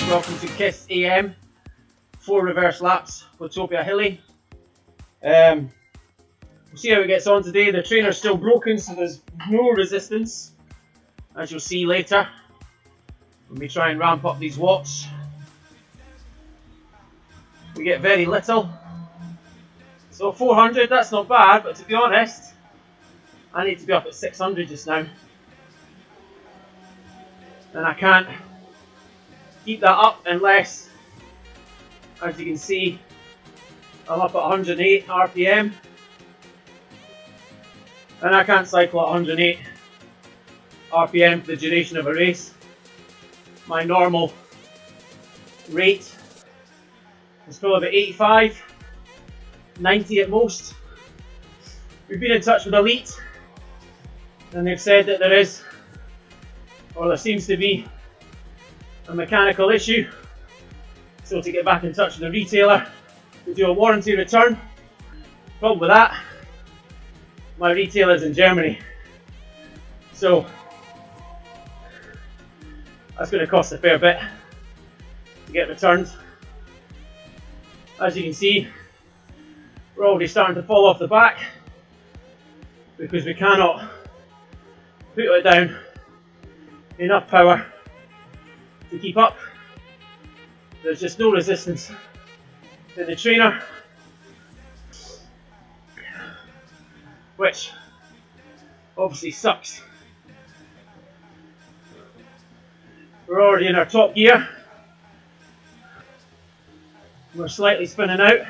Welcome to KISS AM, 4 reverse laps, Watopia Hilly. We'll see how it gets on today. The trainer's still broken, so there's no resistance, as you'll see later when we try and ramp up these watts. We get very little, so 400, that's not bad, but to be honest, I need to be up at 600 just now, and I can't keep that up unless, as you can see, I'm up at 108 RPM, and I can't cycle at 108 RPM for the duration of a race. My normal rate is probably about 85, 90 at most. We've been in touch with Elite, and they've said that there seems to be a mechanical issue, so to get back in touch with the retailer to do a warranty return. Problem with that, my retailer's in Germany, so that's going to cost a fair bit to get returned. As you can see, we're already starting to fall off the back because we cannot put it down enough power to keep up. There's just no resistance in the trainer, which obviously sucks. We're already in our top gear. We're slightly spinning out.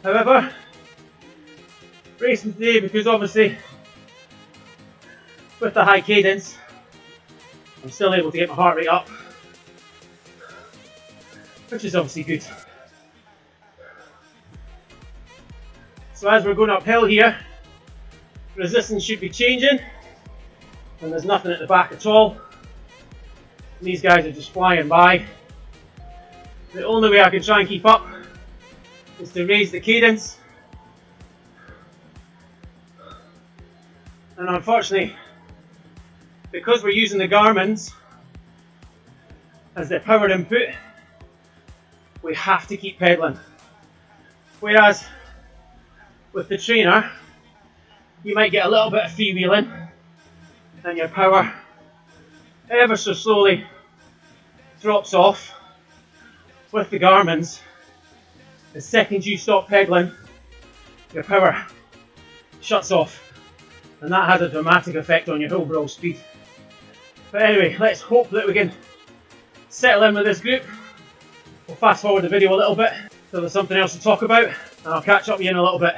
However, racing today because obviously with the high cadence, I'm still able to get my heart rate up, which is obviously good. So as we're going uphill here, resistance should be changing, and there's nothing at the back at all. These guys are just flying by. The only way I can try and keep up is to raise the cadence, and unfortunately, because we're using the Garmin's as the power input, we have to keep pedaling. Whereas with the trainer, you might get a little bit of freewheeling and your power ever so slowly drops off. With the Garmin's, the second you stop pedaling, your power shuts off, and that has a dramatic effect on your overall speed. But anyway, let's hope that we can settle in with this group. We'll fast forward the video a little bit so there's something else to talk about, and I'll catch up with you in a little bit.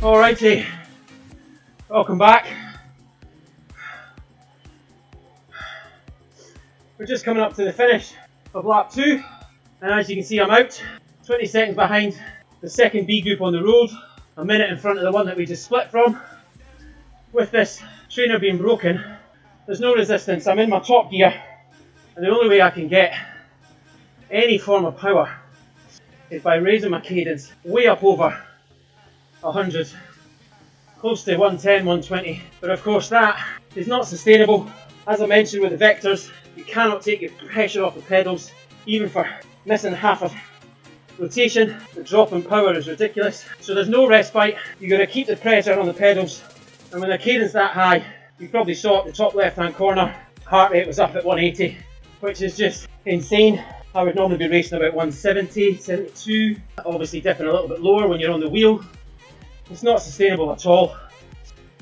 Alrighty, welcome back. We're just coming up to the finish of lap 2, and as you can see I'm out, 20 seconds behind the second B group on the road, a minute in front of the one that we just split from. With this trainer being broken, there's no resistance. I'm in my top gear, and the only way I can get any form of power is by raising my cadence way up over 100, close to 110, 120. But of course that is not sustainable. As I mentioned with the Vectors, you cannot take your pressure off the pedals, even for missing half a rotation. The drop in power is ridiculous. So there's no respite. You've got to keep the pressure on the pedals. And when the cadence that high, you probably saw at the top left hand corner, heart rate was up at 180, which is just insane. I would normally be racing about 170, 72, obviously dipping a little bit lower when you're on the wheel. It's not sustainable at all.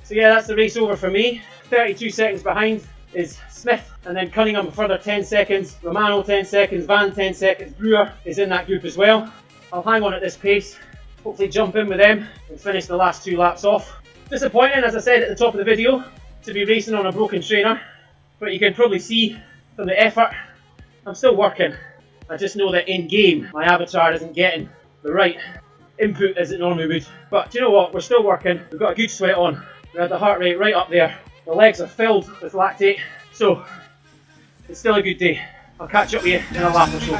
So yeah, that's the race over for me. 32 seconds behind is Smith, and then Cunningham a further 10 seconds, Romano 10 seconds, Van 10 seconds, Brewer is in that group as well. I'll hang on at this pace, hopefully jump in with them and finish the last 2 laps off. Disappointing, as I said at the top of the video, to be racing on a broken trainer, but you can probably see from the effort, I'm still working. I just know that in game, my avatar isn't getting the right input as it normally would. But do you know what, we're still working, we've got a good sweat on, we had the heart rate right up there, the legs are filled with lactate, so it's still a good day. I'll catch up with you in a lap or so.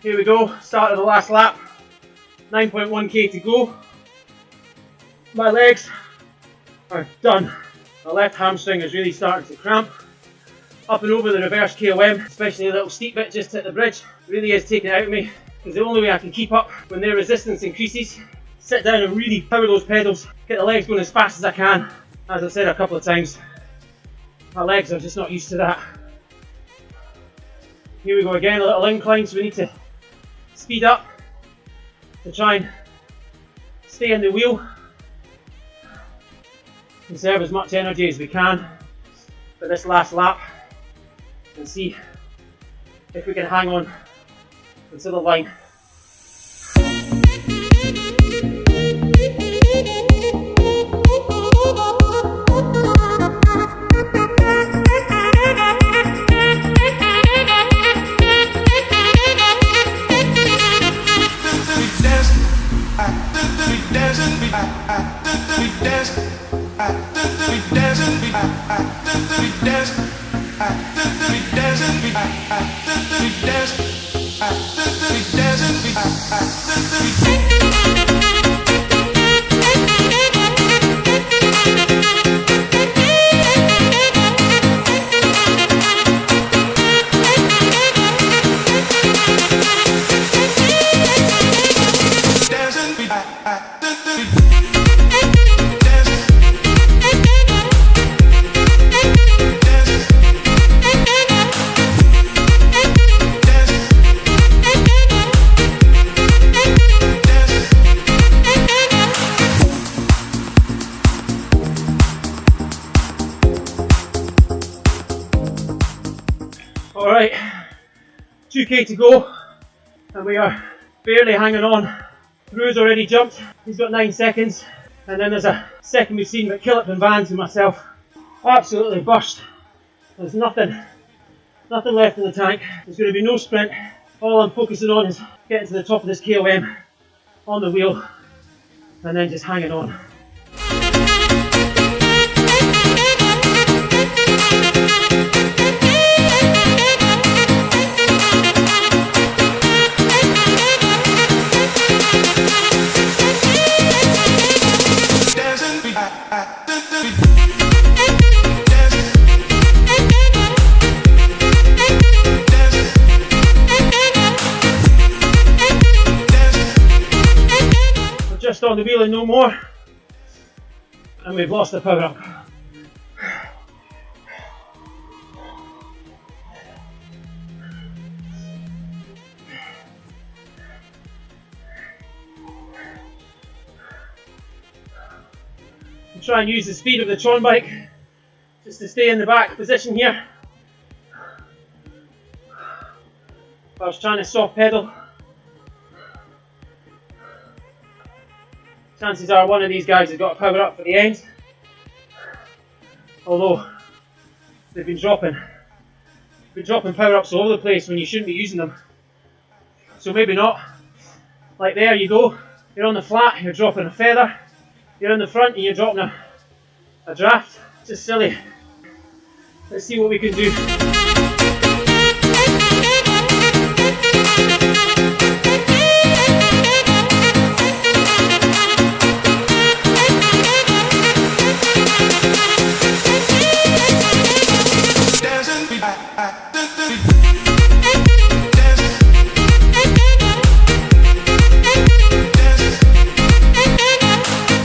Here we go, start of the last lap, 9.1k to go. My legs are done. My left hamstring is really starting to cramp. Up and over the reverse KOM, especially the little steep bit just hit the bridge, really is taking it out of me, because the only way I can keep up when their resistance increases, sit down and really power those pedals, get the legs going as fast as I can. As I said a couple of times, my legs are just not used to that. Here we go again, a little incline, so we need to speed up to try and stay in the wheel, conserve as much energy as we can for this last lap, and see if we can hang on until the line. Alright, 2k to go, and we are barely hanging on Rue's already jumped, he's got 9 seconds. And then there's a second we've seen, but Killip and Vans and myself absolutely burst. There's nothing left in the tank. There's going to be no sprint. All I'm focusing on is getting to the top of this KOM on the wheel and then just hanging on. Just on the wheel and no more, and we've lost the power up. I'll try and use the speed of the Tron bike just to stay in the back position here. I was trying to soft pedal. Chances are one of these guys has got a power up for the end, although they've been dropping power ups all over the place when you shouldn't be using them. So maybe not. Like there you go, you're on the flat, you're dropping a feather, you're in the front and you're dropping a draft. Just silly. Let's see what we can do.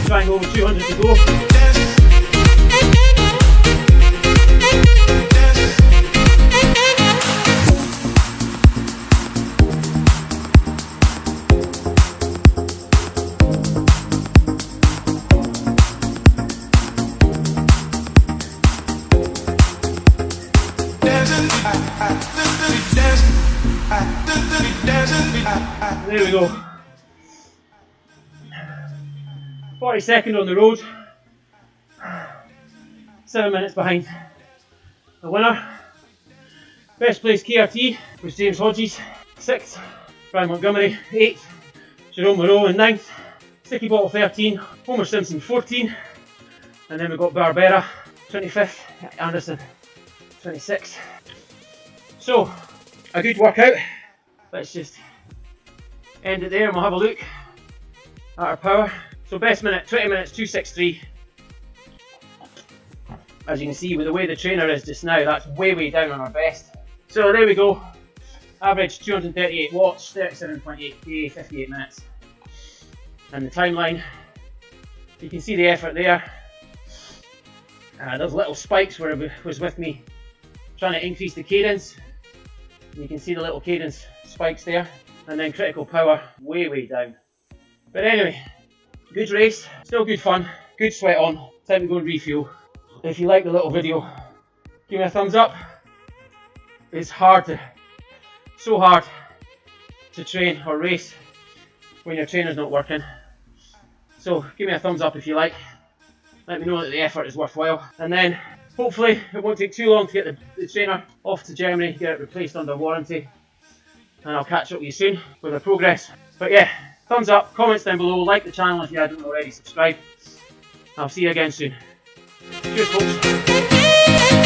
Trying over 200 to go. There we go. 42nd on the road. 7 minutes behind the winner. Best place KRT was James Hodges. 6th, Brian Montgomery. 8th, Jerome Moreau in 9th. Sticky Bottle 13, Homer Simpson 14. And then we got Barbera 25th, Anderson 26th. So, a good workout. Let's just end it there and we'll have a look at our power. So best minute, 20 minutes, 2:63. As you can see with the way the trainer is just now, that's way down on our best. So there we go. Average 238 watts, 37.8k, 58 minutes. And the timeline, you can see the effort there. Those little spikes where it was with me trying to increase the cadence. You can see the little cadence spikes there. And then critical power way down. But anyway, good race, still good fun, good sweat on. Time to go and refuel. If you like the little video, give me a thumbs up. It's so hard to train or race when your trainer's not working. So give me a thumbs up if you like. Let me know that the effort is worthwhile. And then hopefully it won't take too long to get the trainer off to Germany, get it replaced under warranty. And I'll catch up with you soon with the progress. But yeah, thumbs up, comments down below, like the channel if you haven't already, subscribe. I'll see you again soon. Cheers folks.